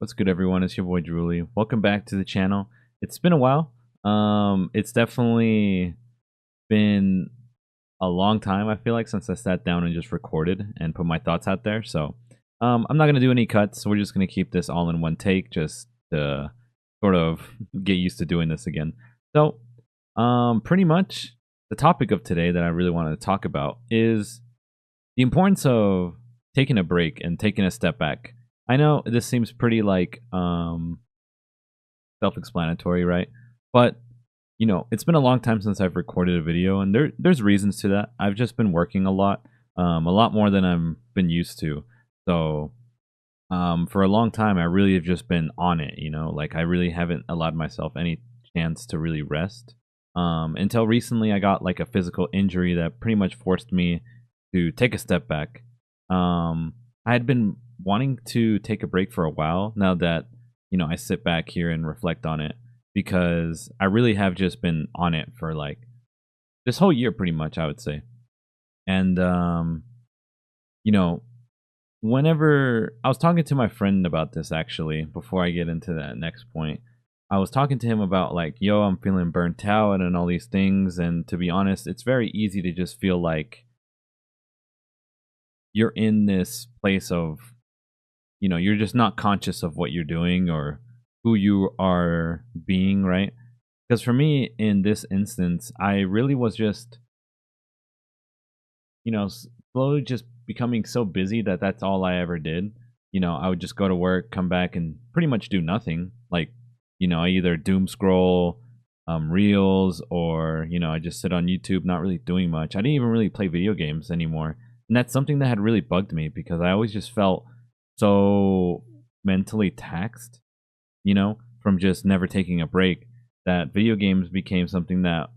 What's good, everyone? It's your boy Drooly. Welcome back to the channel. It's been a while. It's definitely been a long time, I feel like, since I sat down and just recorded and put my thoughts out there. So I'm not gonna do any cuts. We're just gonna keep this all in one take, just to sort of get used to doing this again. So pretty much the topic of today that I really wanted to talk about is the importance of taking a break and taking a step back. I know this seems pretty like self-explanatory, right? But it's been a long time since I've recorded a video, and there's reasons to that. I've just been working a lot more than I've been used to. So for a long time, I really have just been on it. Like I really haven't allowed myself any chance to really rest. Until recently, I got like a physical injury that pretty much forced me to take a step back. I had been wanting to take a break for a while now that I sit back here and reflect on it, because I really have just been on it for like this whole year pretty much, I would say. And you know, whenever I was talking to my friend about this, actually, before I get into that next point, I was talking to him about like, yo, I'm feeling burnt out and all these things, and to be honest, it's very easy to just feel like you're in this place of you're just not conscious of what you're doing or who you are being, right? Because for me, in this instance, I really was just, slowly just becoming so busy that that's all I ever did. I would just go to work, come back, and pretty much do nothing. Like, I either doom scroll reels, or, I just sit on YouTube, not really doing much. I didn't even really play video games anymore. And that's something that had really bugged me because I always just felt so mentally taxed, from just never taking a break, that video games became something that,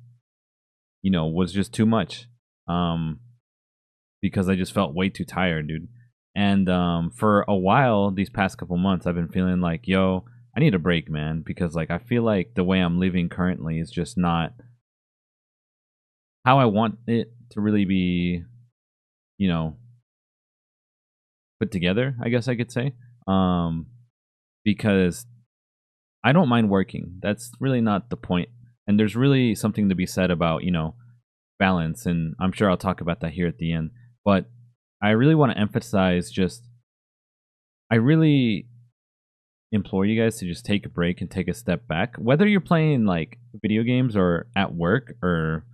was just too much. Because I just felt way too tired, dude. And for a while, these past couple months, I've been feeling like, yo, I need a break, man, because like I feel like the way I'm living currently is just not how I want it to really be, you know, put together, I guess I could say. Um, because I don't mind working. That's really not the point. And there's really something to be said about, balance. And I'm sure I'll talk about that here at the end. But I really want to emphasize just, I really implore you guys to just take a break and take a step back. Whether you're playing like video games or at work or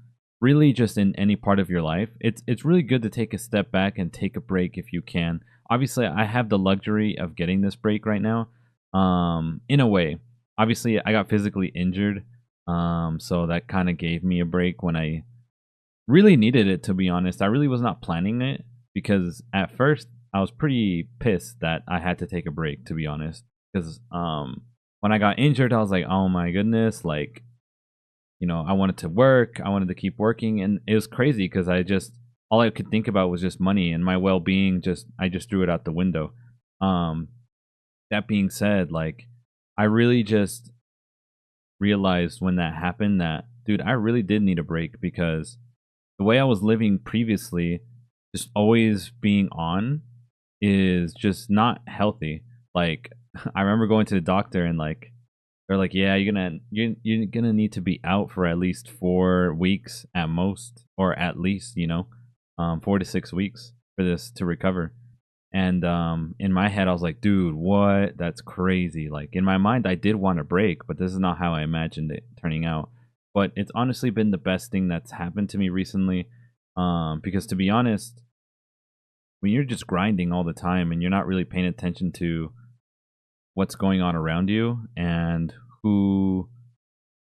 really just in any part of your life, it's really good to take a step back and take a break if you can. Obviously, I have the luxury of getting this break right now. In a way, obviously, I got physically injured, so that kind of gave me a break when I really needed it. To be honest, I really was not planning it, because at first I was pretty pissed that I had to take a break. To be honest, because when I got injured, I was like, oh my goodness, like I wanted to work, I wanted to keep working, and it was crazy because I just all I could think about was just money and my well being. Just I just threw it out the window. Um, that being said, like I really just realized when that happened that, dude, I really did need a break, because the way I was living previously, just always being on, is just not healthy. Like I remember going to the doctor and like they're like, yeah, you're gonna need to be out for at least 4 weeks at most, or at least 4 to 6 weeks for this to recover. And in my head, I was like, dude, what? That's crazy. Like in my mind, I did want a break, but this is not how I imagined it turning out. But it's honestly been the best thing that's happened to me recently. Because to be honest, when you're just grinding all the time and you're not really paying attention to what's going on around you and who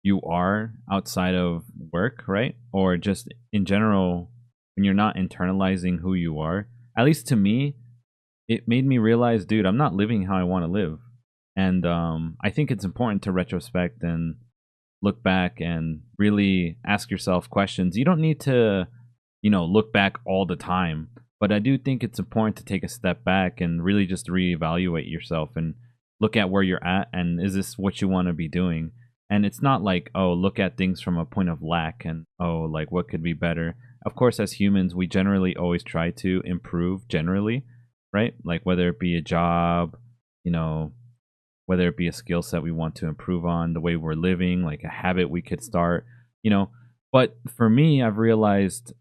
you are outside of work, right? Or just in general, when you're not internalizing who you are, at least to me, it made me realize, dude, I'm not living how I want to live. And I think it's important to retrospect and look back and really ask yourself questions. You don't need to, look back all the time, but I do think it's important to take a step back and really just reevaluate yourself and look at where you're at, and is this what you want to be doing? And it's not like, oh, look at things from a point of lack and, oh, like what could be better. Of course, as humans, we generally always try to improve generally, right? Like whether it be a job, you know, whether it be a skill set we want to improve on, the way we're living, like a habit we could start, you know. But for me, I've realized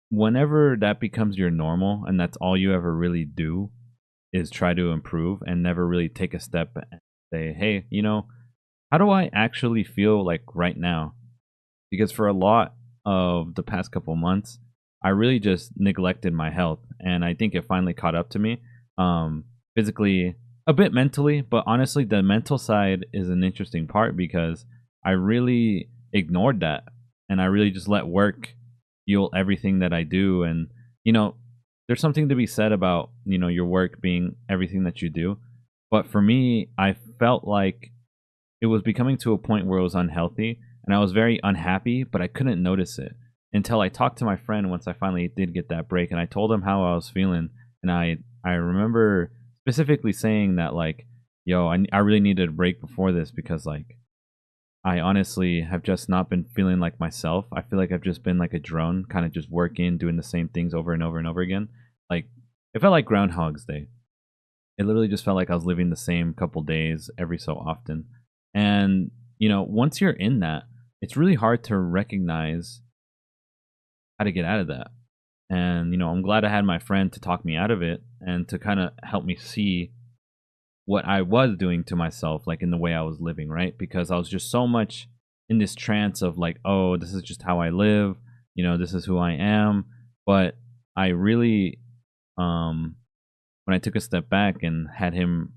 whenever that becomes your normal and that's all you ever really do is try to improve and never really take a step and say, hey, how do I actually feel like right now? Because for a lot of the past couple months, I really just neglected my health, and I think it finally caught up to me, physically, a bit mentally, but honestly, the mental side is an interesting part because I really ignored that, and I really just let work fuel everything that I do, and you know, there's something to be said about your work being everything that you do, but for me, I felt like it was becoming to a point where it was unhealthy and I was very unhappy, but I couldn't notice it until I talked to my friend once I finally did get that break and I told him how I was feeling. And I remember specifically saying that, like, yo, I really needed a break before this because, like, I honestly have just not been feeling like myself. I feel like I've just been like a drone, kind of just working, doing the same things over and over and over again. Like, it felt like Groundhog's Day. It literally just felt like I was living the same couple days every so often. And, once you're in that, it's really hard to recognize how to get out of that. And, I'm glad I had my friend to talk me out of it and to kind of help me see what I was doing to myself, like in the way I was living, right? Because I was just so much in this trance of like, oh, this is just how I live, this is who I am. But I really, when I took a step back and had him,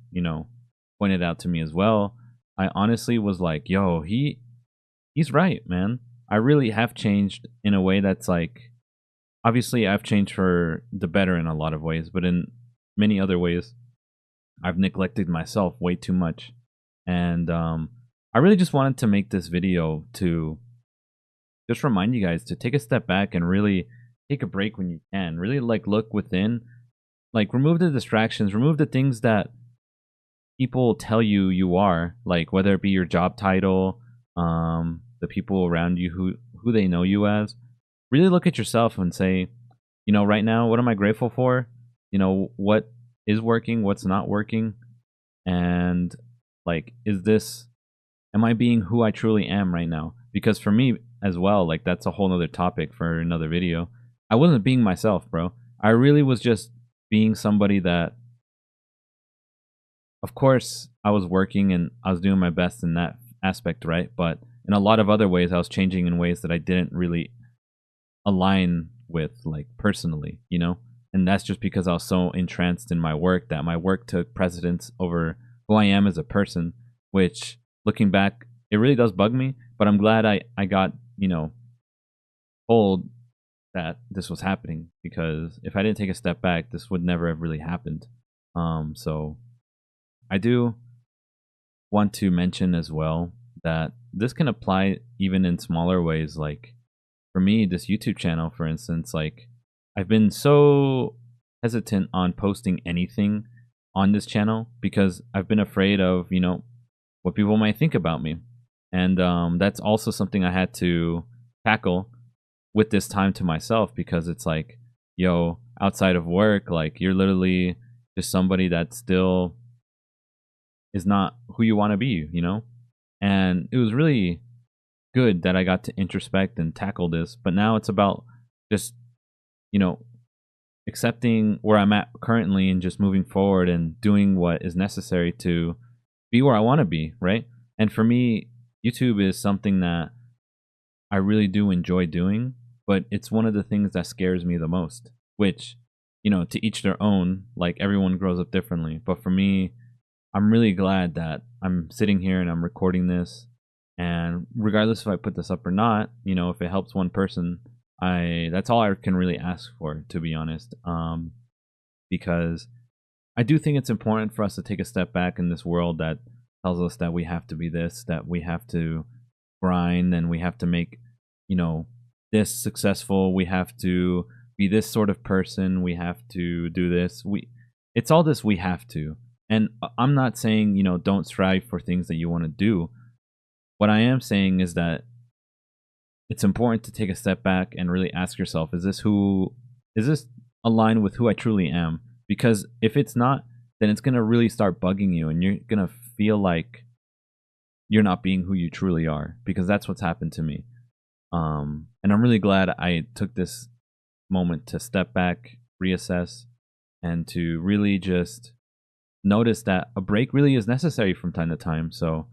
point it out to me as well, I honestly was like, yo, he's right, man. I really have changed in a way that's like, obviously I've changed for the better in a lot of ways, but in many other ways, I've neglected myself way too much. And I really just wanted to make this video to just remind you guys to take a step back and really take a break when you can. Really like look within, like remove the distractions, remove the things that people tell you you are, like whether it be your job title, the people around you who they know you as. Really look at yourself and say, right now, what am I grateful for? What is working, what's not working, and like, am I being who I truly am right now? Because for me as well, like that's a whole nother topic for another video. I wasn't being myself, bro. I really was just being somebody that, of course, I was working and I was doing my best in that aspect, right? But in a lot of other ways, I was changing in ways that I didn't really align with, like personally, And that's just because I was so entranced in my work that my work took precedence over who I am as a person, which looking back, it really does bug me. But I'm glad I got, told that this was happening, because if I didn't take a step back, this would never have really happened. So I do want to mention as well that this can apply even in smaller ways. Like for me, this YouTube channel, for instance, like I've been so hesitant on posting anything on this channel because I've been afraid of, what people might think about me. And that's also something I had to tackle with this time to myself, because it's like, yo, outside of work, like you're literally just somebody that still is not who you want to be, And it was really good that I got to introspect and tackle this, but now it's about just, accepting where I'm at currently and just moving forward and doing what is necessary to be where I want to be, right? And for me, YouTube is something that I really do enjoy doing, but it's one of the things that scares me the most, which, to each their own, like everyone grows up differently. But for me, I'm really glad that I'm sitting here and I'm recording this, and regardless if I put this up or not, if it helps one person, that's all I can really ask for, to be honest. Because I do think it's important for us to take a step back in this world that tells us that we have to be this, that we have to grind, and we have to make, this successful. We have to be this sort of person. We have to do this. It's all this we have to. And I'm not saying, don't strive for things that you want to do. What I am saying is that it's important to take a step back and really ask yourself, is this aligned with who I truly am? Because if it's not, then it's going to really start bugging you and you're going to feel like you're not being who you truly are, because that's what's happened to me. And I'm really glad I took this moment to step back, reassess, and to really just notice that a break really is necessary from time to time. So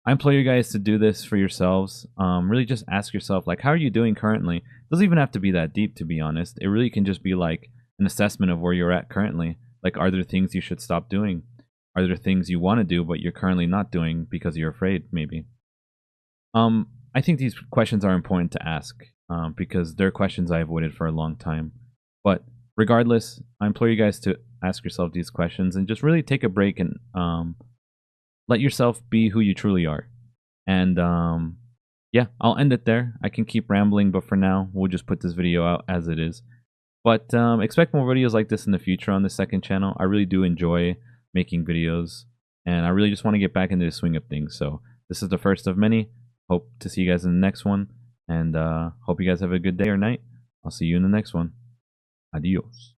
I implore you guys to do this for yourselves. Really just ask yourself, like, how are you doing currently? It doesn't even have to be that deep, to be honest. It really can just be like an assessment of where you're at currently. Like, are there things you should stop doing? Are there things you want to do but you're currently not doing because you're afraid, maybe? I think these questions are important to ask, because they're questions I avoided for a long time. But regardless, I implore you guys to ask yourself these questions and just really take a break and let yourself be who you truly are. And yeah, I'll end it there. I can keep rambling, but for now, we'll just put this video out as it is. But expect more videos like this in the future on the second channel. I really do enjoy making videos, and I really just want to get back into the swing of things. So this is the first of many. Hope to see you guys in the next one, and hope you guys have a good day or night. I'll see you in the next one. Adios.